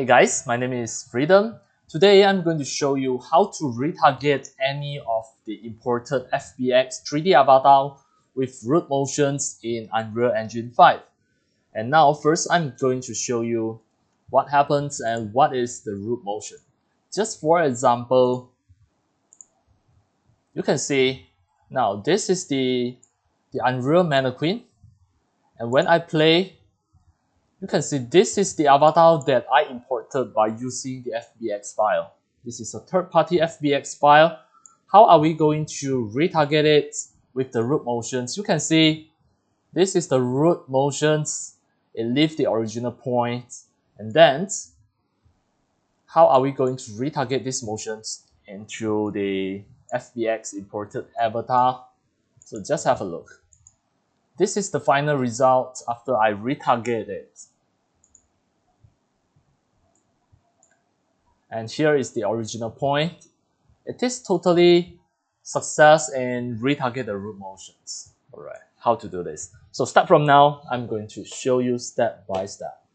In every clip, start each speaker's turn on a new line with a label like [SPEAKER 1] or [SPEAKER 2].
[SPEAKER 1] Hey guys, my name is Freedom. Today I'm going to show you how to retarget any of the imported FBX 3D avatar with root motions in Unreal Engine 5. And now first I'm going to show you what happens and what is the root motion. Just for example, you can see now this is the Unreal mannequin, and when I play, you can see this is the avatar that I imported by using the FBX file. This is a third-party FBX file. How are we going to retarget it with the root motions? You can see this is the root motions. It leaves the original point. And then, how are we going to retarget these motions into the FBX imported avatar? So just have a look. This is the final result after I retarget it. And here is the original point. It is totally success in retarget the root motions. Alright, how to do this? So start from now, I'm going to show you step by step.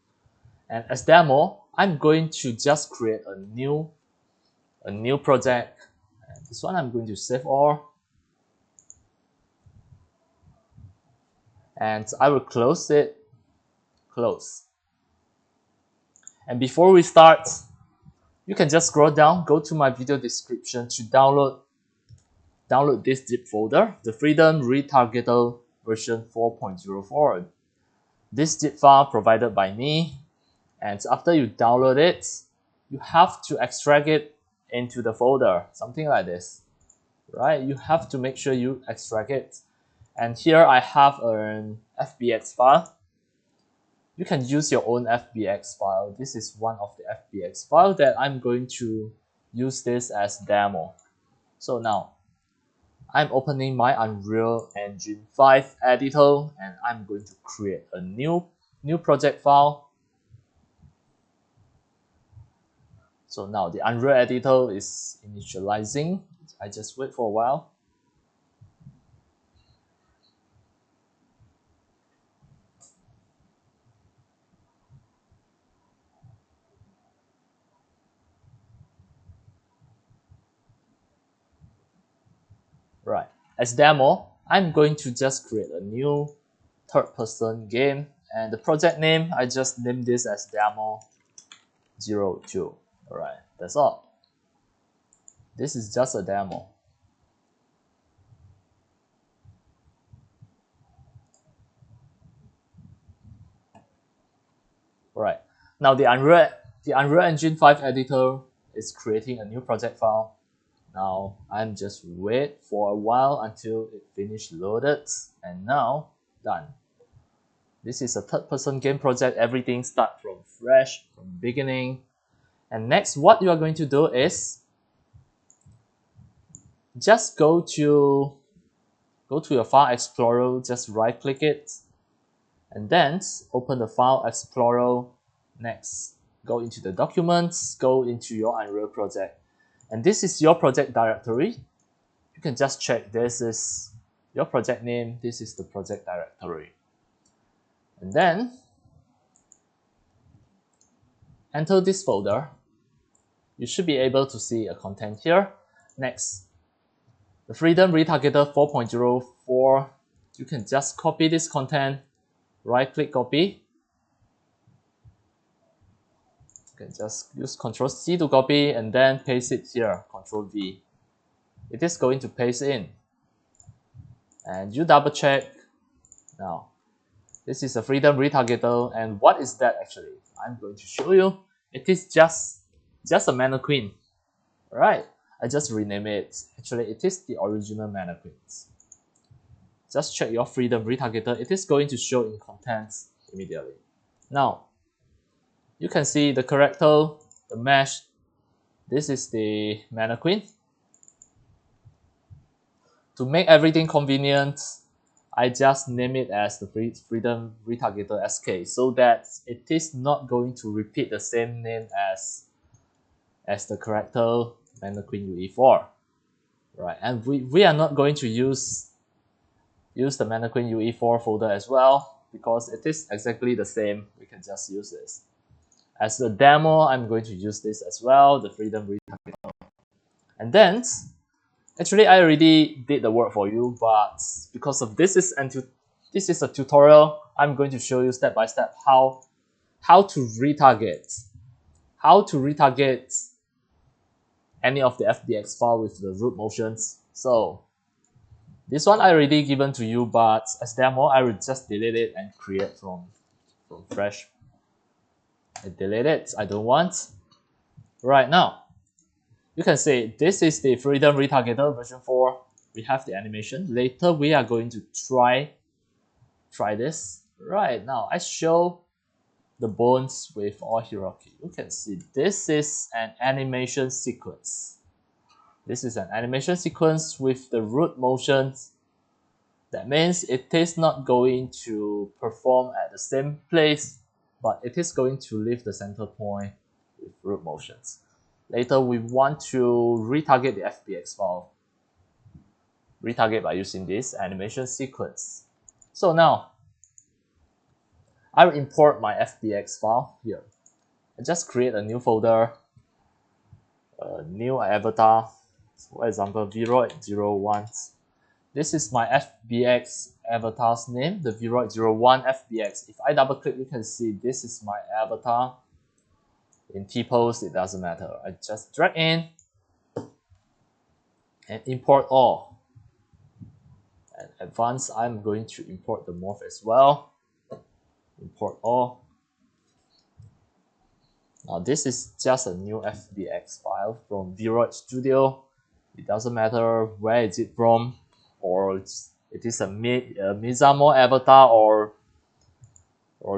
[SPEAKER 1] And as demo, I'm going to just create a new project. And this one I'm going to save all. And I will close it. Close. And before we start, you can just scroll down, go to my video description to download this zip folder, the Freedom Retargeter version 4.04. This zip file provided by me, and after you download it, you have to extract it into the folder, something like this, right? You have to make sure you extract it. And here I have an FBX file. You can use your own FBX file. This is one of the FBX file that I'm going to use this as demo. So now, I'm opening my Unreal Engine 5 editor and I'm going to create a new project file. So now the Unreal editor is initializing. I just wait for a while. Right, as demo, I'm going to just create a new third-person game, and the project name, I just named this as demo 02. Alright, that's all. This is just a demo. Alright, now the Unreal Engine 5 editor is creating a new project file. Now I'm just wait for a while until it finished loaded, and now done. This is a third-person game project. Everything starts from fresh, from beginning. And next, what you are going to do is just go to your File Explorer, just right-click it, and then open the File Explorer. Next, go into the Documents, go into your Unreal project. And this is your project directory. You can just check this is your project name, this is the project directory. And then enter this folder. You should be able to see a content here. Next, the Freedom Retargeter 4.04. You can just copy this content, right-click copy. You can just use Ctrl+C to copy and then paste it here, Ctrl+V. It is going to paste in. And you double check. Now, this is a Freedom Retargeter, and what is that actually? I'm going to show you. It is just a mannequin. Alright, I just rename it. Actually, it is the original mannequin. Just check your Freedom Retargeter. It is going to show in contents immediately. Now, you can see the character, the mesh. This is the mannequin. To make everything convenient, I just name it as the Freedom Retargeter SK, so that it is not going to repeat the same name as the character mannequin UE4. Right, and we are not going to use the mannequin UE4 folder as well, because it is exactly the same. We can just use this. As a demo, I'm going to use this as well, the freedom retargeter. And then, actually, I already did the work for you, but because of this is a tutorial, I'm going to show you step by step how to retarget any of the FBX file with the root motions. So this one I already given to you, but as demo, I will just delete it and create from fresh. I delete it, I don't want. Right now, you can see this is the Freedom Retargeter version 4. We have the animation. Later, we are going to try this. Right now, I show the bones with all hierarchy. You can see this is an animation sequence. This is an animation sequence with the root motions. That means it is not going to perform at the same place, but it is going to leave the center point with root motions. Later, we want to retarget the FBX file. Retarget by using this animation sequence. So now, I will import my FBX file here. I just create a new folder, a new avatar, for example, Viroid01. This is my FBX avatar's name, the Viroid01 FBX. If I double click, you can see this is my avatar. In T-pose, it doesn't matter. I just drag in and import all. And advanced, I'm going to import the morph as well. Import all. Now this is just a new FBX file from Viroid Studio. It doesn't matter where is it from, or it is a Mizamo avatar or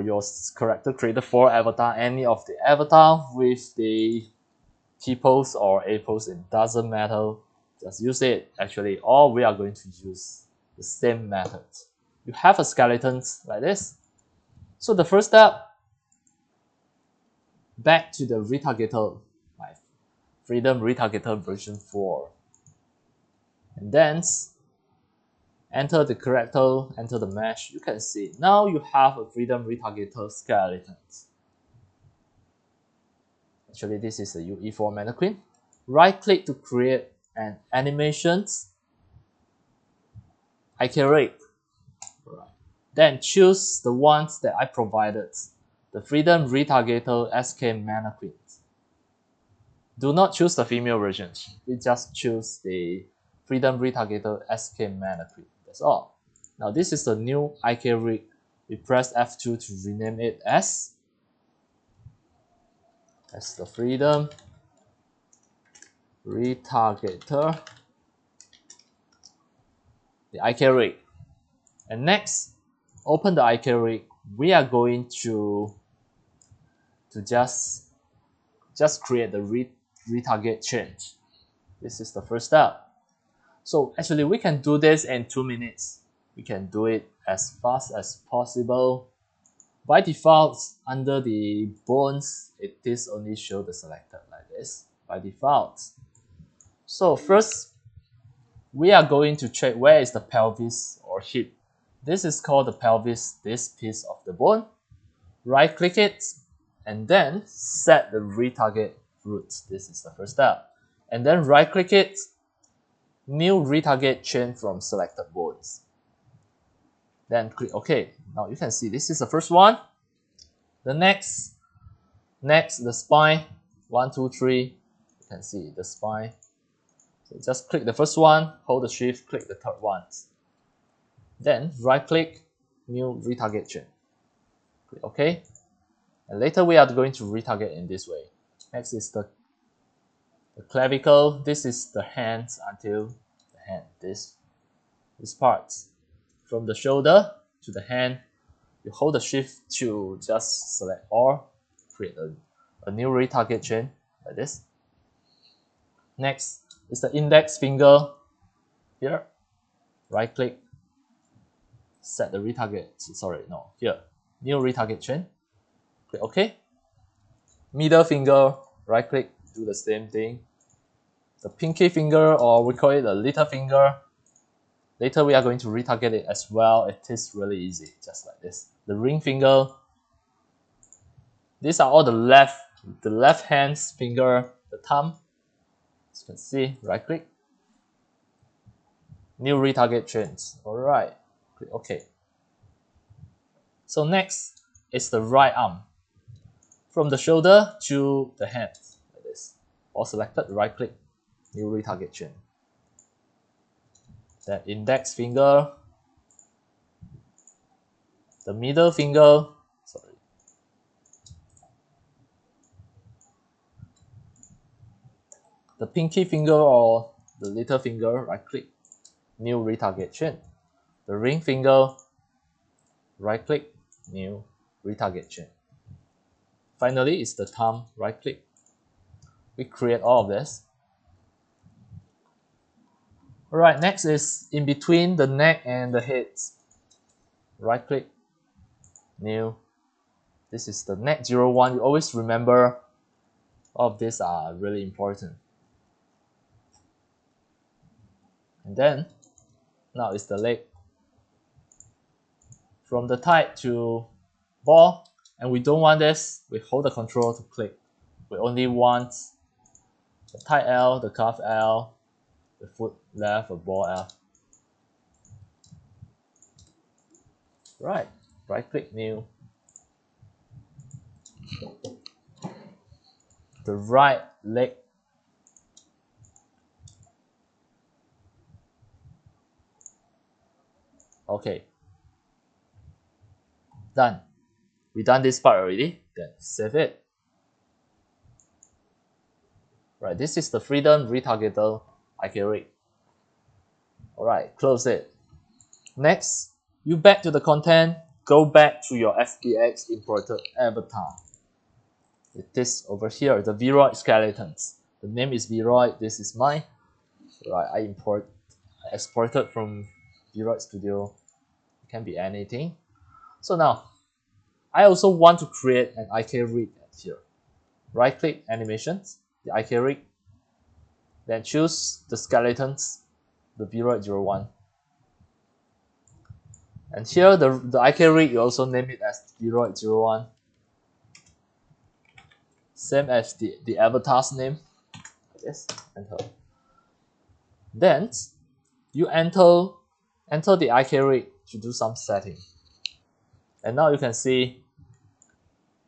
[SPEAKER 1] your character creator 4 avatar, any of the avatar with the T-pose or A-pose, it doesn't matter. Just use it. Actually, all we are going to use the same method. You have a skeleton like this. So the first step, back to the retargeter, my Freedom Retargeter version 4. And then enter the character, enter the mesh. You can see now you have a Freedom Retargeter skeleton. Actually, this is a UE4 mannequin. Right click to create an animation. Iterate. Right. Then choose the ones that I provided. The Freedom Retargeter SK mannequin. Do not choose the female version. We just choose the Freedom Retargeter SK mannequin. That's all. Now this is the new IK rig. We press F2 to rename it as the Freedom Retargeter, the IK rig. And next, open the IK rig. We are going to just create the retarget change. This is the first step. So actually, we can do this in 2 minutes. We can do it as fast as possible. By default, under the bones, it is only show the selected like this by default. So first, we are going to check where is the pelvis or hip. This is called the pelvis, this piece of the bone. Right click it and then set the retarget root. This is the first step. And then right click it, new retarget chain from selected bones. Then click OK. Now you can see this is the first one. The next, the spine, 1, 2, 3. You can see the spine. So just click the first one, hold the shift, click the third one. Then right click, new retarget chain. Click OK. And later we are going to retarget in this way. Next is the clavicle. This is the hands until the hand. This part. From the shoulder to the hand, you hold the shift to just select all, create a new retarget chain like this. Next is the index finger here. Right click, set the retarget. Sorry, no, here. New retarget chain. Click OK. Middle finger, right click, do the same thing. The pinky finger, or we call it a little finger. Later we are going to retarget it as well. It is really easy, just like this. The ring finger, These are all the left hand's finger, the thumb. As you can see, right click, new retarget chains. Alright, click OK. So next is the right arm. From the shoulder to the hand, like this. All selected, right click, new retarget chain. Then index finger, the middle finger, sorry, the pinky finger or the little finger, right click, new retarget chain. The ring finger, right click, new retarget chain. Finally, it's the thumb, right click. We create all of this. Alright, next is in between the neck and the head. Right click, new. This is the neck 01. You always remember all of these are really important. And then, now it's the leg. From the tight to ball, and we don't want this, we hold the control to click. We only want the tight L, the cuff L, the foot left, the ball L. Right click, new. The right leg. Okay. Done. We done this part already. Then save it. Right, this is the Freedom Retargeter IK rig. Alright, close it. Next, you back to the content, go back to your FBX imported avatar. It is over here, the Viroid skeletons. The name is Viroid, this is mine. Right, I exported from Viroid Studio. It can be anything. So now, I also want to create an IK rig here. Right click animations, the IK rig. Then choose the skeletons, the Viroid 01. And here the IK rig, you also name it as Viroid 01. Same as the avatar's name. Yes, enter. Then you enter the IK rig to do some setting. And now you can see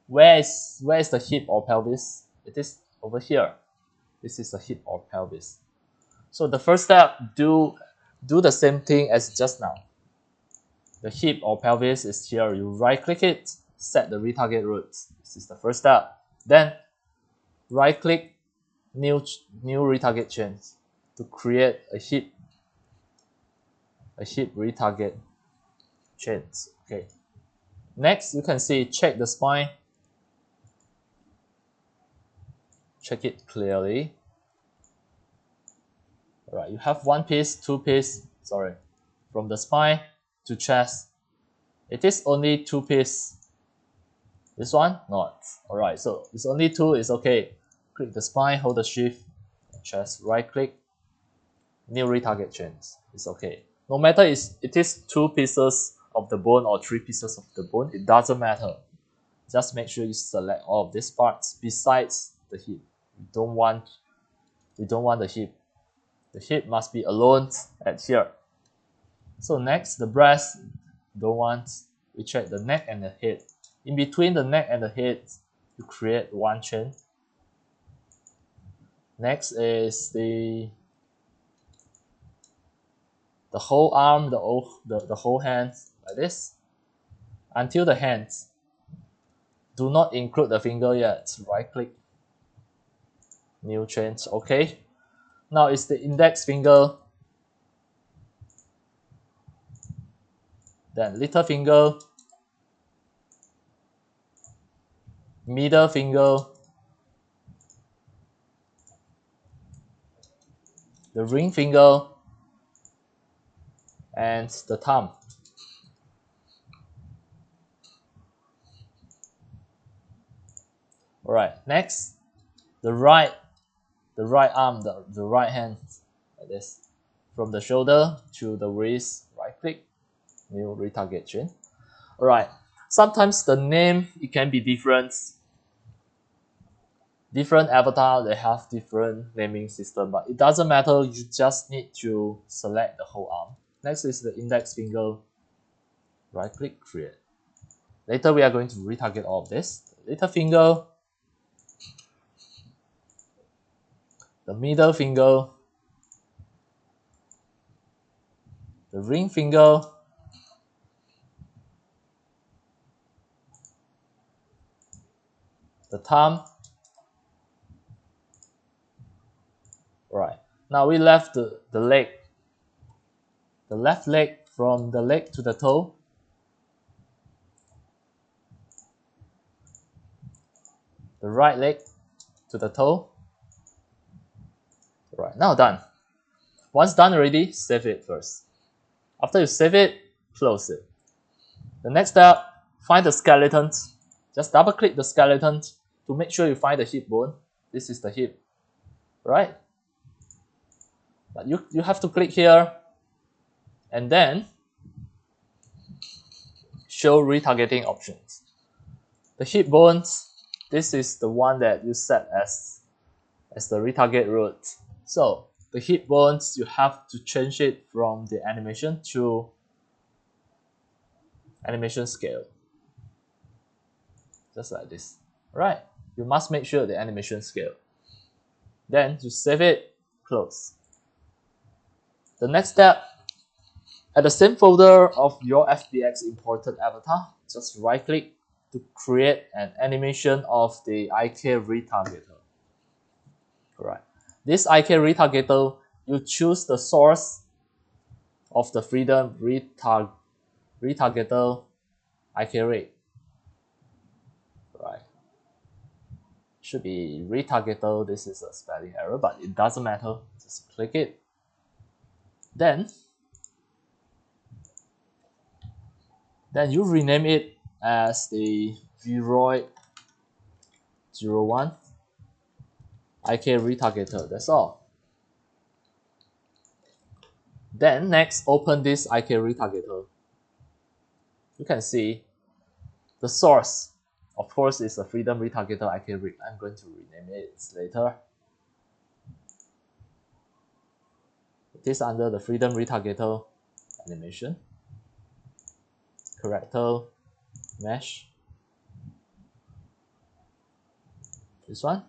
[SPEAKER 1] where is the hip or pelvis? It is over here. This is the hip or pelvis. So the first step, do the same thing as just now. The hip or pelvis is here. You right click it, set the retarget roots. This is the first step. Then right click, new retarget chains to create a hip retarget chains. Okay. Next, you can see check the spine. Check it clearly. Alright, you have one piece, two piece, sorry, from the spine to chest. It is only two piece. This one, not. Alright, so it's only two, it's okay. Click the spine, hold the shift, chest, right click, new retarget chains. It's okay. No matter it is two pieces of the bone or three pieces of the bone, it doesn't matter. Just make sure you select all of these parts besides the hip. We don't want the hip. The hip must be alone at here. So next, the breast, don't want. We check the neck and the head. In between the neck and the head, you create one chain. Next is the whole arm, the whole hand, like this, until the hands. Do not include the finger yet. Right click, new chains. Okay. Now it's the index finger, then little finger, middle finger, the ring finger, and the thumb. Alright, next, the right arm, the right hand, like this. From the shoulder to the wrist, right click, new retarget chain. Alright, sometimes the name, it can be different. Different avatar, they have different naming system, but it doesn't matter, you just need to select the whole arm. Next is the index finger. Right click, create. Later we are going to retarget all of this. The little finger, the middle finger, the ring finger, the thumb. Right. Now we left the leg, the left leg, from the leg to the toe. The right leg to the toe. Right, now done. Once done already, save it first. After you save it, close it. The next step, find the skeleton. Just double click the skeleton to make sure you find the hip bone. This is the hip, right? But you have to click here and then show retargeting options. The hip bones, this is the one that you set as the retarget route. So the hip bones, you have to change it from the animation to animation scale. Just like this. Right. You must make sure the animation scale. Then you save it, close. The next step, at the same folder of your FBX imported avatar, just right click to create an animation of the IK retargeter. Right. This IK retargeter, you choose the source of the freedom retargeter IK rate. Right. Should be retargeter. This is a spelling error, but it doesn't matter. Just click it. Then you rename it as the Viroid01 IK retargeter. That's all. Then next, open this IK retargeter. You can see the source, of course, is a freedom retargeter IK rig. I'm going to rename it later. It is under the freedom retargeter animation, character mesh. This one,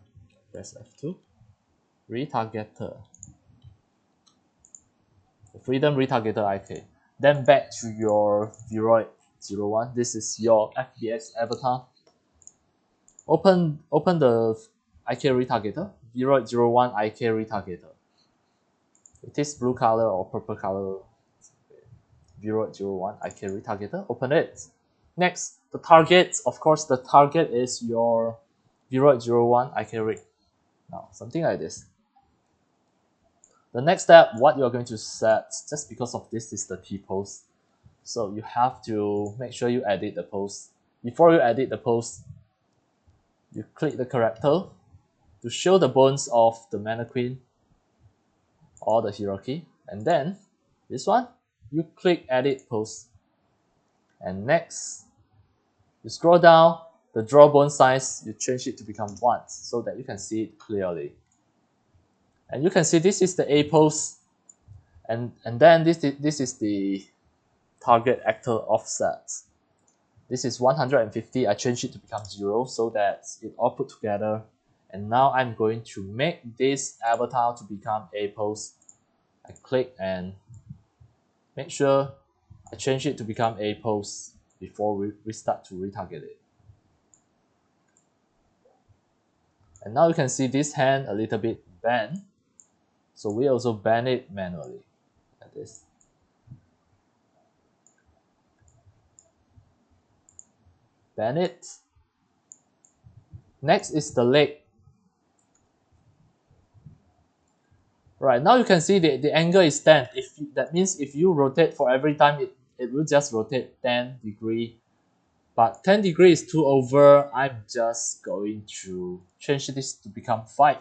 [SPEAKER 1] press F2, retargeter, the freedom retargeter IK. Then back to your Viroid01. This is your FBX avatar. Open the IK retargeter, Viroid01 IK retargeter. It is blue color or purple color. Viroid01 IK retargeter. Open it. Next, the target. Of course, the target is your Viroid01 IK rig. Now, something like this. The next step, what you're going to set, just because of this is the T-pose. So you have to make sure you edit the pose. Before you edit the pose, you click the character to show the bones of the mannequin or the hierarchy. And then, this one, you click edit pose. And next, you scroll down, the draw bone size, you change it to become 1 so that you can see it clearly. And you can see this is the A pose, and then this is the target actor offset. This is 150. I changed it to become 0 so that it all put together. And now I'm going to make this avatar to become A pose. I click and make sure I change it to become A pose before we start to retarget it. And now you can see this hand a little bit bent. So we also bend it manually, like this. Bend it. Next is the leg. Right, now you can see the angle is 10. That means if you rotate for every time, it will just rotate 10 degree. But 10 degree is too over. I'm just going to change this to become 5.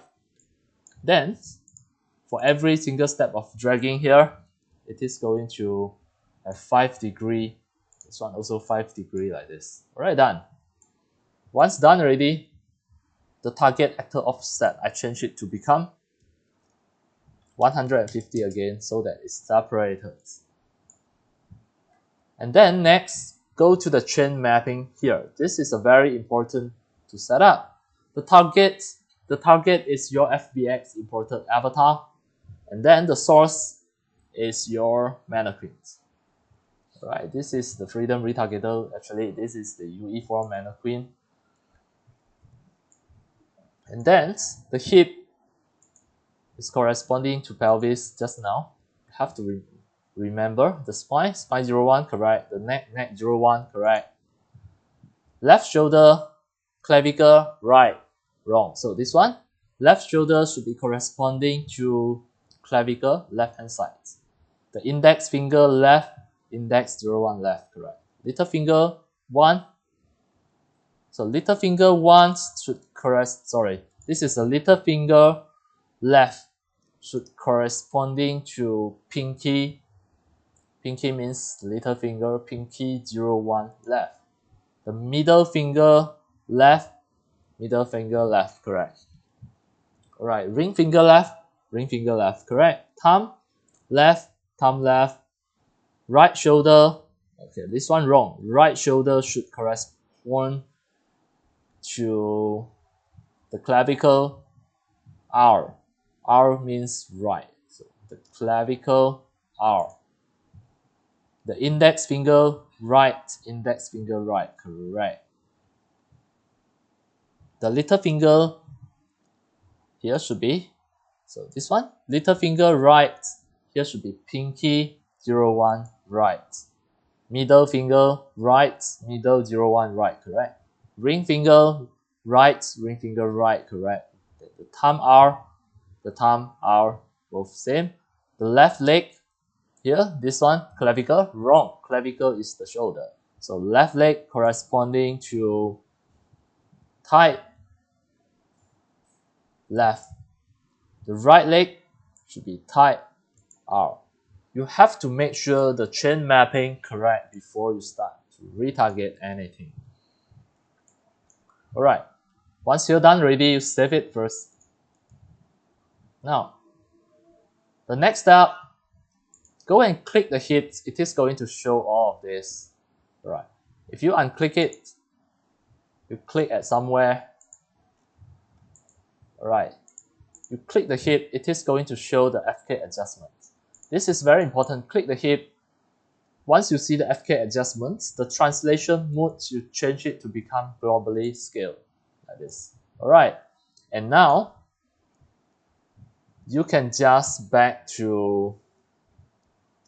[SPEAKER 1] Then, for every single step of dragging here, it is going to have 5 degree. This one also 5 degree like this. Alright, done. Once done already, the target actor offset, I change it to become 150 again so that it's separated. And then next, go to the chain mapping here. This is a very important to set up. The target is your FBX imported avatar, and then the source is your mannequin. Right, this is the Freedom Retargeter. Actually, this is the UE5 mannequin. And then the hip is corresponding to pelvis just now. You have to remember the spine 01, correct. The neck 01, correct. Left shoulder, clavicle, right, wrong. So this one, left shoulder should be corresponding to clavicle, left hand side. The index finger left, index 01 left, correct. Little finger 1. So little finger 1 should correspond, sorry, this is a little finger left should corresponding to pinky. Pinky means little finger, pinky 01 left. The middle finger left, correct. Alright, ring finger left, correct. Thumb left, right shoulder, okay, this one wrong. Right shoulder should correspond to the clavicle R. R means right. So the clavicle R. The index finger right, correct. The little finger here should be, so this one, little finger right, here should be pinky 01 right. Middle finger right, middle 01 right, correct. Ring finger right, correct. The thumb R, both same. The left leg here, this one, clavicle, wrong. Clavicle is the shoulder. So left leg corresponding to tight left. The right leg should be tight R. You have to make sure the chain mapping correct before you start to retarget anything. Alright, once you're done ready, you save it first. Now, the next step, go and click the hit. It is going to show all of this. Right. If you unclick it, you click at somewhere. Alright. You click the hip, it is going to show the FK adjustment. This is very important. Click the hip. Once you see the FK adjustments, the translation mode, you change it to become globally scaled. Like this. Alright. And now, you can just back to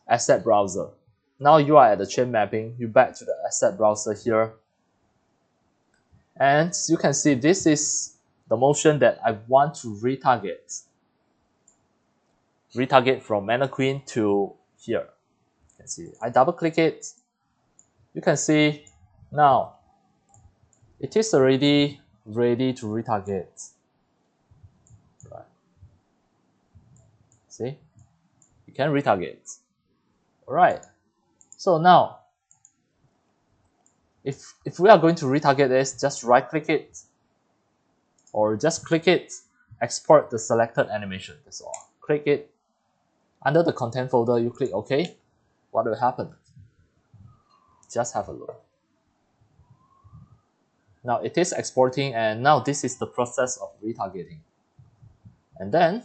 [SPEAKER 1] asset browser. Now you are at the chain mapping, you back to the asset browser here. And you can see this is the motion that I want to retarget. Retarget from mannequin to here. You can see, I double click it. You can see now it is already ready to retarget. Right. See? You can retarget. Alright. So now, if we are going to retarget this, just right click it or just click it, export the selected animation. That's all. Click it. Under the content folder, you click OK. What will happen? Just have a look. Now it is exporting, and now this is the process of retargeting. And then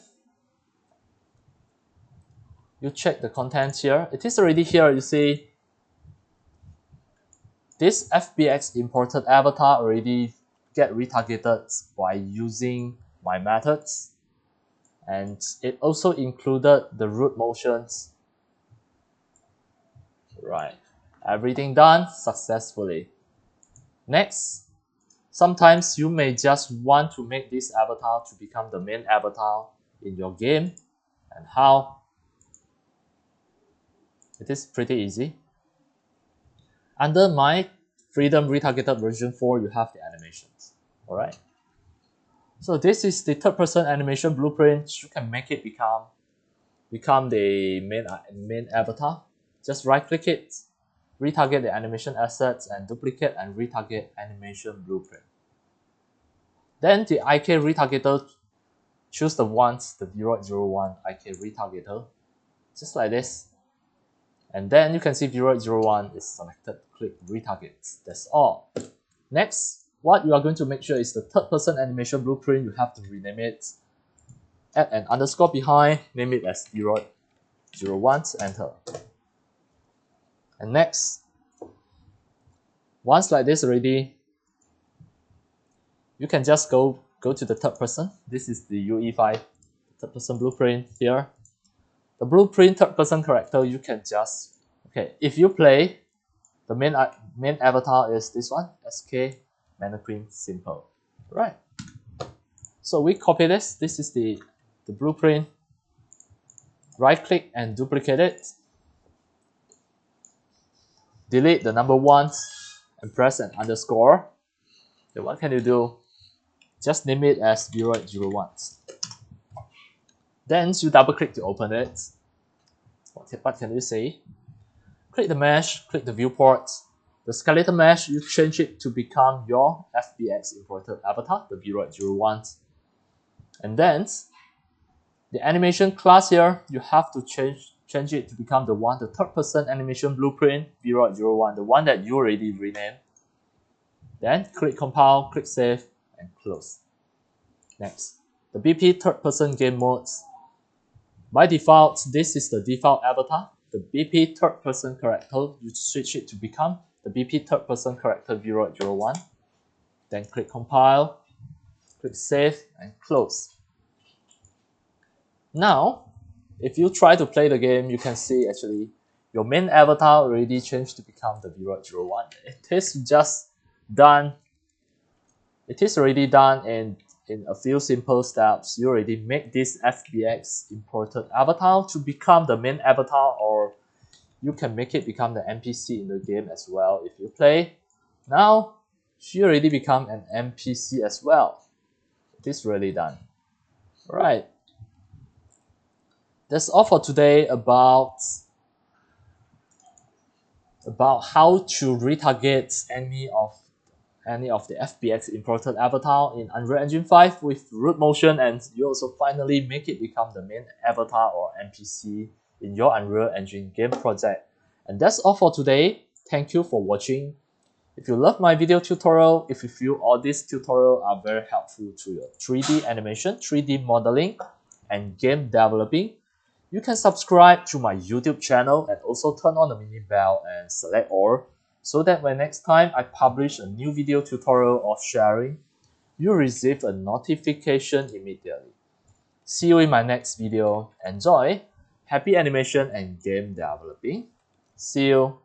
[SPEAKER 1] you check the content here. It is already here. You see this FBX imported avatar already get retargeted by using my methods, and it also included the root motions. Right, everything done successfully. Next, sometimes you may just want to make this avatar to become the main avatar in your game. And how? It is pretty easy. Under my Freedom Retargeted version 4, you have the animations. Alright. So this is the third-person animation blueprint. You can make it become the main avatar. Just right-click it, retarget the animation assets, and duplicate and retarget animation blueprint. Then the IK retargeter, choose the ones, the 001 IK retargeter, just like this. And then you can see 001 is selected. Click retarget. That's all. Next, what you are going to make sure is the third person animation blueprint. You have to rename it. Add an underscore behind. Name it as 001. Enter. And next, once like this already, you can just go to the third person. This is the UE5 third person blueprint here. The blueprint third person character, you can just, okay, if you play, the main avatar is this one, SK Mannequin Simple. Right. So we copy this. This is the blueprint. Right click and duplicate it. Delete the number 1 and press an underscore. So what can you do? Just name it as 001. Then you double click to open it. What can you say? Click the mesh, click the viewport. The skeleton mesh, you change it to become your FBX imported avatar, the 001. And then the animation class here, you have to change it to become the third person animation blueprint 001, the one that you already renamed. Then click compile, click save, and close. Next, the BP third person game modes. By default, this is the default avatar. The BP third person character, you switch it to become the BP third person character 001. Then click compile, click save, and close. Now, if you try to play the game, you can see actually your main avatar already changed to become the 001. It is just done. It is already done in a few simple steps. You already make this FBX imported avatar to become the main avatar, or you can make it become the NPC in the game as well if you play. Now, she already become an NPC as well. It is really done. Alright. That's all for today about how to retarget any of the FBX imported avatar in Unreal Engine 5 with root motion, and you also finally make it become the main avatar or NPC in your Unreal Engine game project. And that's all for today. Thank you for watching. If you love my video tutorial, if you feel all these tutorials are very helpful to your 3D animation, 3D modeling, and game developing, you can subscribe to my YouTube channel and also turn on the mini bell and select all, so that when next time I publish a new video tutorial or sharing, you receive a notification immediately. See you in my next video. Enjoy! Happy animation and game developing. See you!